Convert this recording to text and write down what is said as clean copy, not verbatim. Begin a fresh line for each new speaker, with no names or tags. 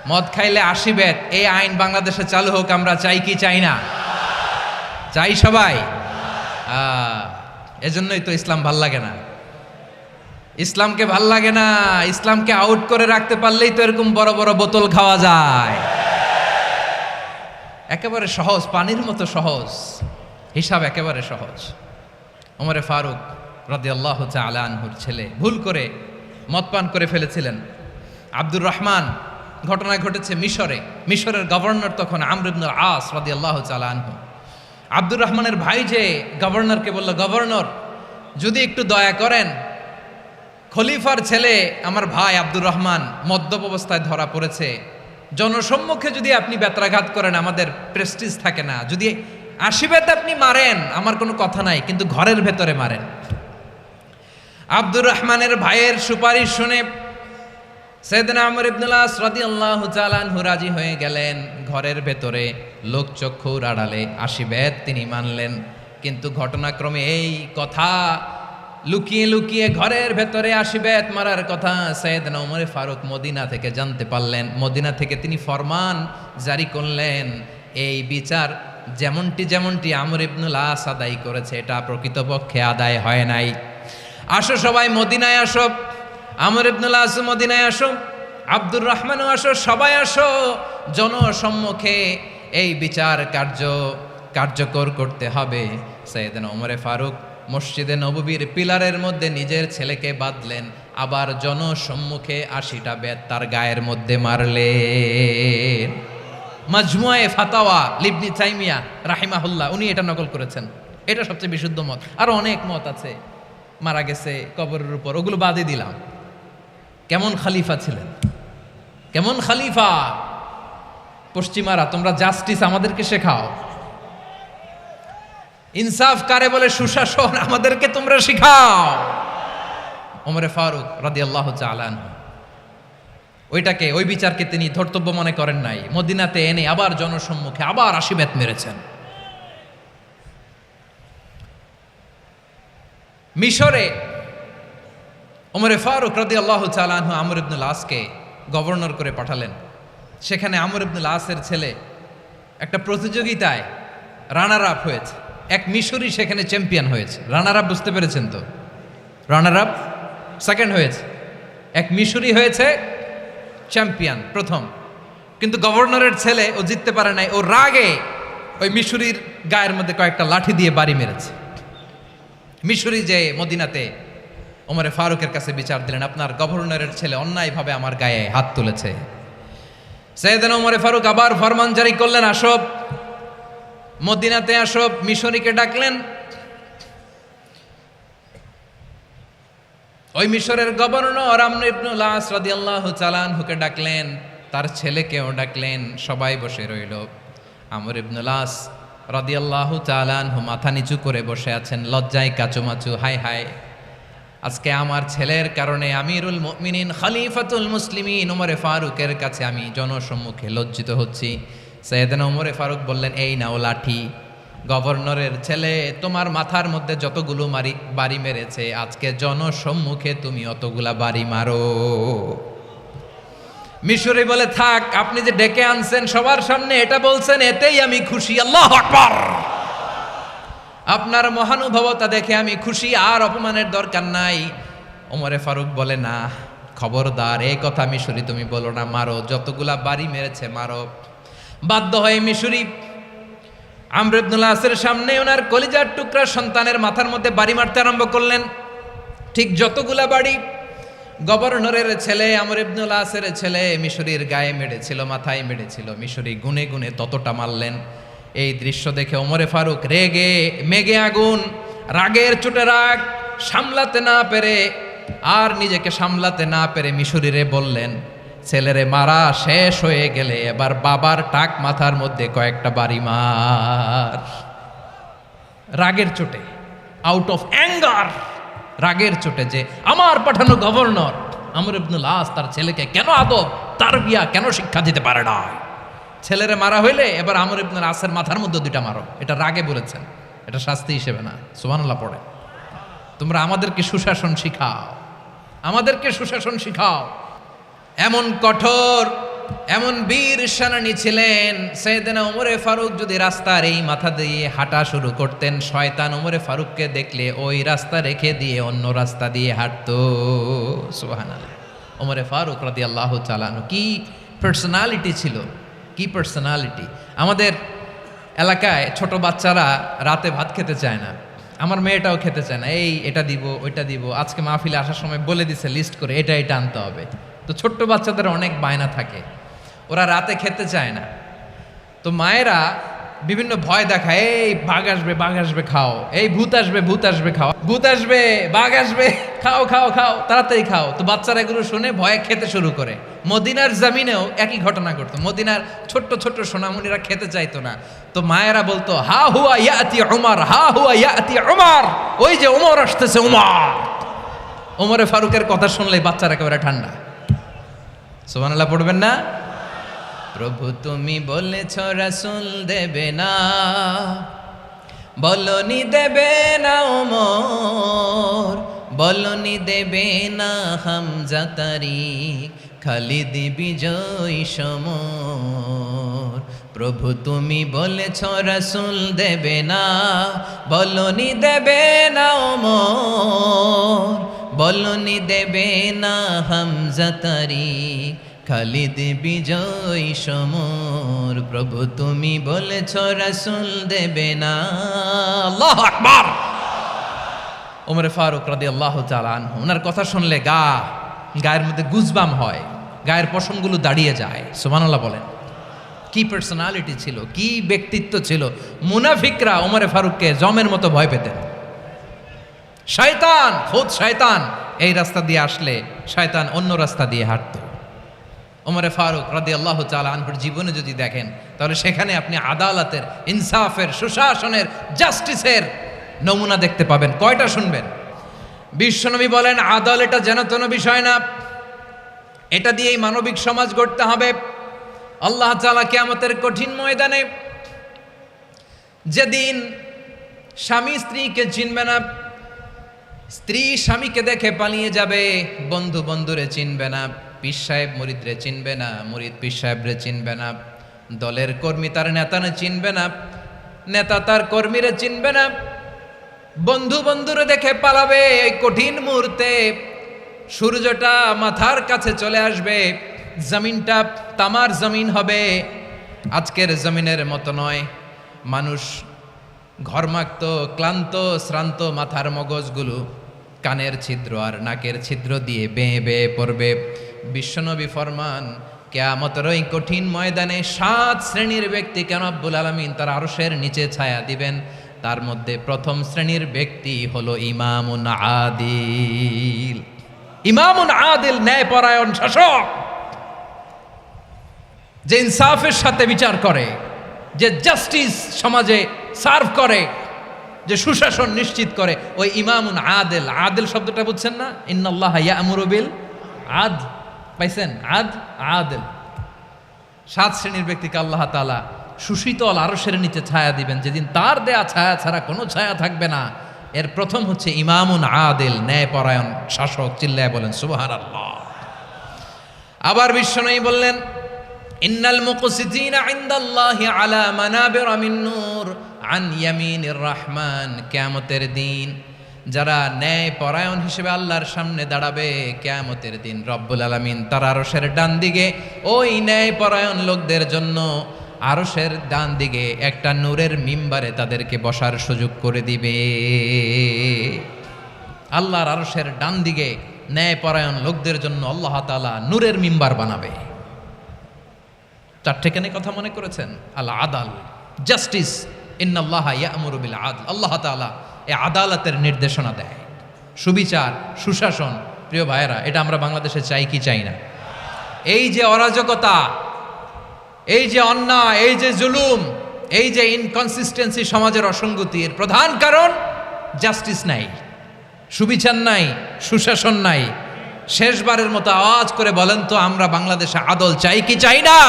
মদ খাইলে 80 বেত, এই আইন বাংলাদেশে চালু হোক, আমরা চাই কি চাই না? চাই সবাই। এজন্যই তো ইসলাম ভাল লাগে না। ইসলামকে ভাল লাগে না, ইসলামকে আউট করে রাখতে পারলেই তো এরকম বড় বড় বোতল খাওয়া যায়। একেবারে সহজ, পানির মতো সহজ, হিসাব একেবারে সহজ। ওমরে ফারুক রাদিয়াল্লাহু তাআলা আনহুর ছেলে ভুল করে মদ পান করে ফেলেছিলেন। আব্দুর রহমান, ঘটনা ঘটেছে মিশরে। মিশরের গভর্নর তখন আমর ইবনুল আস রাদিয়াল্লাহু তাআলা আনহু। আব্দুর রহমানের ভাই যে গভর্নরকে বলল, গভর্নর যদি একটু দয়া করেন, খলিফার ছেলে আমার ভাই আব্দুর রহমান মদ্যপ অবস্থায় ধরা পড়েছে, জনসম্মুখে যদি আপনি বেত্রাঘাত করেন আমাদের প্রেস্টিজ থাকে না, যদি 80 বেত আপনি মারেন আমার কোনো কথা নাই, কিন্তু ঘরের ভেতরে মারেন। আব্দুর রহমানের ভাইয়ের সুপারিশ শুনে সাইয়েদনা আমর ইবনুল আস রাদিয়াল্লাহু তাআলা আনহু রাজি হয়ে গেলেন। ঘরের ভেতরে লোকচক্ষুর আড়ালে 80 বেত তিনি মানলেন। কিন্তু ঘটনাক্রমে এই কথা লুকিয়ে লুকিয়ে ঘরের ভেতরে 80 বেত মারার কথা সাইয়েদনা ওমর ফারুক মদিনা থেকে জানতে পারলেন। মদিনা থেকে তিনি ফরমান জারি করলেন, এই বিচার যেমনটি আমর ইবনুল আস আদায় করেছে এটা প্রকৃতপক্ষে আদায় হয় নাই। আসো সবাই মদিনায় আসো, আমর ইবনুল আস মদিনায় আসো, আব্দুর রহমানও আসো, সবাই আসো, জনসম্মুখে এই বিচার কার্যকর করতে হবে। সাইয়েদনা ওমর ফারুক মসজিদে নববীর পিলারের মধ্যে নিজের ছেলেকে বাঁধলেন, আবার জনসম্মুখে 80টা বেত তার গায়ের মধ্যে মারলেন। মাজমুয়ে ফাতাওয়া ইবনে তাইমিয়া রাহিমাহুল্লাহ উনি এটা নকল করেছেন। এটা সবচেয়ে বিশুদ্ধ মত, আরো অনেক মত আছে। মারা গেছে কবরের উপর, ওগুলো বাদই দিলাম। কেমন খলিফা ছিলেন, কেমন খলিফা! পশ্চিমারা তোমরা জাস্টিস আমাদেরকে শেখাও, ইনসাফ কারে বলে সুশাসন আমাদেরকে তোমরা শিখাও। ওমরে ফারুক রাদিয়াল্লাহু তাআলা আনহু ওই বিচারকে তিনি ধর্তব্য মনে করেন নাই। মদিনাতে এনে আবার জনসম্মুখে আবার 80 বেত মেরেছেন। মিশরে ওমরে ফারুক রাদিয়াল্লাহু তাআলা আনহু আমর ইবনুল আসকে গভর্নর করে পাঠালেন। সেখানে আমর ইবনুল আসের ছেলে একটা প্রতিযোগিতায় রানার আপ হয়েছে। এক মিশরি সেখানে চ্যাম্পিয়ন হয়েছে। রানার আপ বুঝতে পেরেছেন তো? রানার আপ সেকেন্ড হয়েছে, এক মিশরি হয়েছে চ্যাম্পিয়ন প্রথম। কিন্তু গভর্নরের ছেলে ও জিততে পারে নাই, ও রাগে ওই মিশরির গায়ের মধ্যে কয়েকটা লাঠি দিয়ে বাড়ি মেরেছে। মিশরি যে মদিনাতে ওমরে ফারুকের কাছে বিচার দিলেন, আপনার গভর্নরের ছেলে অন্যায়ভাবে আমার গায়ে হাত তুলেছে। সাইয়েদনা ওমরে ফারুক আবার ফরমান জারি করলেন, আসো মদিনাতে আসো। মিশরীকে ডাকলেন। ওই মিশরের গভর্নর আমর ইবনুল আস রাদিয়াল্লাহু তাআলা আনহুকে ডাকলেন, তার ছেলেকেও ডাকলেন, সবাই বসে রইল। আমর ইবনুল আস রাদিয়াল্লাহু তাআলা আনহু মাথা নিচু করে বসে আছেন, লজ্জায় কাচুমাচু। হায় হায়, আজকে আমার ছেলের কারণে আমিরুল মুমিনিন খলিফাতুল মুসলিমিন ওমরে ফারুকের কাছে আমি জনসম্মুখে লজ্জিত হচ্ছি। সাইয়েদনা ওমরে ফারুক বললেন, এই নাও লাঠি, গভর্নরের ছেলে তোমার মাথার মধ্যে যতগুলো বাড়ি মেরেছে আজকে জনসম্মুখে তুমি অতগুলা বাড়ি মারো। মিশরি বলে, থাক, আপনি যে ডেকে আনছেন সবার সামনে এটা বলছেন, এতেই আমি খুশি। আল্লাহু আকবার! আপনার মহানুভবতা দেখে আমি খুশি, আর অপমানের দরকার নাই। ওমরে ফারুক বলে, না, খবরদার, এই কথা মিশরি তুমি বলো না, মারো, যতগুলা বাড়ি মেরেছে মারো। বাধ্য হয়ে মিশরি আমর ইবনুল আসের সামনে ওনার কলিজার টুকরা সন্তানের মাথার মধ্যে বাড়ি মারতে আরম্ভ করলেন। ঠিক যতগুলা বাড়ি গভর্নরের ছেলে আমর ইবনুল আসের ছেলে মিশরির গায়ে মেরেছিল, মাথায় মেরেছিল, মিশরি গুনে গুনে ততটা মারলেন। এই দৃশ্য দেখে ওমরে ফারুক রেগে মেগে আগুন, রাগের চোটে রাগ সামলাতে না পেরে আর নিজেকে সামলাতে না পেরে মিশরিরে বললেন, ছেলেরে মারা শেষ হয়ে গেলে এবার বাবার টাক মাথার মধ্যে কয়েকটা বাড়ি মার। রাগের চোটে, আউট অফ অ্যাঙ্গার, রাগের চোটে যে আমার পাঠানো গভর্নর আমর ইবনুল আস তার ছেলেকে কেন আদব তারবিয়া কেন শিক্ষা দিতে পারে না। ছেলেরে মারা হইলে এবার আমর ইবনুল আসের মাথার মধ্যে 2টা মারো। এটা রাগে বলেছেন, এটা শাস্তি হিসেবে না। সুবহানাল্লাহ পড়ে। তোমরা আমাদেরকে সুশাসন শিখাও, আমাদেরকে সুশাসন শিখাও। এমন কঠোর এমন বীর সেনানী ছিলেন, সাইয়েদনা ওমরে ফারুক যদি রাস্তার এই মাথা দিয়ে হাঁটা শুরু করতেন, শয়তান ওমরে ফারুককে দেখলে ওই রাস্তা রেখে দিয়ে অন্য রাস্তা দিয়ে হাঁটতো। সুবহানাল্লাহ। ওমরে ফারুক রাদিয়াল্লাহু তাআলা আনহু কি পার্সোনালিটি ছিল, কি পার্সোনালিটি। আমাদের এলাকায় ছোট বাচ্চারা রাতে ভাত খেতে চায় না, আমার মেয়েটাও খেতে চায় না, এই এটা দিব ওইটা দিব, আজকে মাহফিলে আসার সময় বলে দিছে লিস্ট করে এটা এটা আনতে হবে। তো ছোট্ট বাচ্চাদের অনেক বায়না থাকে, ওরা রাতে খেতে চায় না। তো মায়েরা বিভিন্ন ভয় দেখায়, এই বাঘ আসবে বাঘ আসবে খাও, এই ভূত আসবে ভূত আসবে খাও, ভূত আসবে বাঘ আসবে খাও খাও খাও তাড়াতাড়ি খাও। তো বাচ্চারা এগুলো শুনে ভয়ে খেতে শুরু করে। মদিনার জমিনেও একই ঘটনা ঘটতো, মদিনার ছোট্ট ছোট্ট সোনামণিরা খেতে চাইতো না। তো মায়েরা বলতো হা হুয়া ইয়াতি উমর, হা হুয়া ইয়াতি উমর, ওই যে ওমর আসতেছে ওমর। ওমরে ফারুকের কথা শুনলে বাচ্চারা একেবারে ঠান্ডা। সুবহানাল্লাহ পড়বেন না? প্রভু তুমি বলেছ রাসূল দেবে না, বলনি দেবে না ওমর, বলনি দেবে না হামজা তারিক, খালিদ বিজয় সমর। প্রভু তুমি বলেছ রাসূল দেবে না, বলনি দেবে না ওমর, বলনি দেবে না হামজা তারিক, খালিদ বিজয় সমর। প্রভু তুমি বলেছ রাসূল দেবে না। আল্লাহু আকবার। ওমরে ফারুক রাদিয়াল্লাহু তাআলা আনহু, ওনার কথা শুনলে গায়ের মধ্যে গুজবাম হয়, গায়ের পশমগুলো দাঁড়িয়ে যায়। সুবহানাল্লাহ বলেন। কি পার্সোনালিটি ছিল, কি ব্যক্তিত্ব ছিল। মুনাফিকরা ওমরে ফারুককে জমের মতো ভয় পেতেন। শয়তান, খোদ শয়তান এই রাস্তা দিয়ে আসলে শয়তান অন্য রাস্তা দিয়ে হাঁটতো। ওমরে ফারুক রাদিয়াল্লাহু তাআলা আনহুর জীবনে যদি দেখেন, তাহলে সেখানে আপনি আদালতের, ইনসাফের, সুশাসনের, জাস্টিসের নমুনা দেখতে পাবেন। কয়টা শুনবেন? বিশ্বনবী বলেন আদালত এটা যেন তেন বিষয় না, এটা দিয়েই মানবিক সমাজ গড়তে হবে। আল্লাহ তাআলা কিয়ামতের কঠিন ময়দানে, যেদিন স্বামী স্ত্রীকে চিনবে না, স্ত্রী স্বামীকে দেখে পালিয়ে যাবে, বন্ধু বন্ধুরে চিনবে না, পীর সাহেব মুরিদরে চিনবে না, মুরিদ পীর সাহেবরে চিনবে না, দলের কর্মী তার নেতারে চিনবে না, নেতা তার কর্মীরে চিনবে না, বন্ধু বন্ধুরে দেখে পালাবে। এই কঠিন মুহূর্তে সূর্যটা মাথার কাছে চলে আসবে, জমিনটা তামার জমিন হবে। আজকের জমিনের মতো নয়, মানুষ ঘর্মাক্ত, ক্লান্ত, শ্রান্ত মাথার মগজগুলো কানের ছিদ্র আর নাকের ছিদ্র দিয়ে বেয়ে বেয়ে পড়বে। বিশ্বনবী ফরমান কিয়ামতের ওই কঠিন ময়দানে 7 শ্রেণীর ব্যক্তিকে রব্বুল আলামিন তার আরশের নিচে ছায়া দিবেন। তার মধ্যে প্রথম শ্রেণীর ব্যক্তি হলো ইমামুন আদিল। ইমামুন আদিল, ন্যায়পরায়ণ শাসক, যে ইনসাফের সাথে বিচার করে, যে জাস্টিস সমাজে সার্ভ করে, যে সুশাসন নিশ্চিত করে, ওই ইমামুন আদিল। আদিল শব্দটা বুঝছেন না? ইন্নাল্লাহা ইয়া'মুরু বিল আদল, পাইছেন? আদিল। 7 শ্রেণীর ব্যক্তিকে আল্লাহ তাআলা সুশীতল আরশের নিচে ছায়া দিবেন, যেদিন তার দেয়া ছায়া ছাড়া কোনো ছায়া থাকবে না। এর প্রথম হচ্ছে ইমামুন আদিল, ন্যায়পরায়ণ শাসক। চিল্লায় বলেন সুবহানাল্লাহ। আবার বিশ্বনবী বললেন ইন্নাল মুকসিতিনা ইনদাল্লাহি আলা মানাবিরা মিন নূর আন ইয়ামিনির রহমান। কিয়ামতের দিন যারা ন্যায়পরায়ণ হিসেবে আল্লাহর সামনে দাঁড়াবে, কিয়ামতের দিন রব্বুল আলামিন তার আরশের ডান দিকে ওই ন্যায়পরায়ণ লোকদের জন্য আরশের ডান দিকে একটা নূরের মিম্বারে তাদেরকে বসার সুযোগ করে দিবে। আল্লাহর আরশের ডান দিকে ন্যায়পরায়ণ লোকদের জন্য আল্লাহ তাআলা নূরের মিম্বার বানাবে। 4টেখানে কথা মনে করেছেন? আল আদাল, জাস্টিস। ইন্নাল্লাহা ইয়া'মুরু বিল আদল। আল্লাহ তাআলা এই আদালতের নির্দেশনা দেয়, সুবিচার, সুশাসন। প্রিয় ভাইয়েরা, এটা আমরা বাংলাদেশে চাই কি চাই না? এই যে অরাজকতা, এই যে অন্যায়, এই যে জুলুম, এই যে ইনকনসিস্টেন্সি, সমাজের অসঙ্গতি, এর প্রধান কারণ জাস্টিস নাই, সুবিচার নাই, সুশাসন নাই। শেষবারের মতো আওয়াজ করে বলেন তো, আমরা বাংলাদেশে আদল চাই কি চাই না?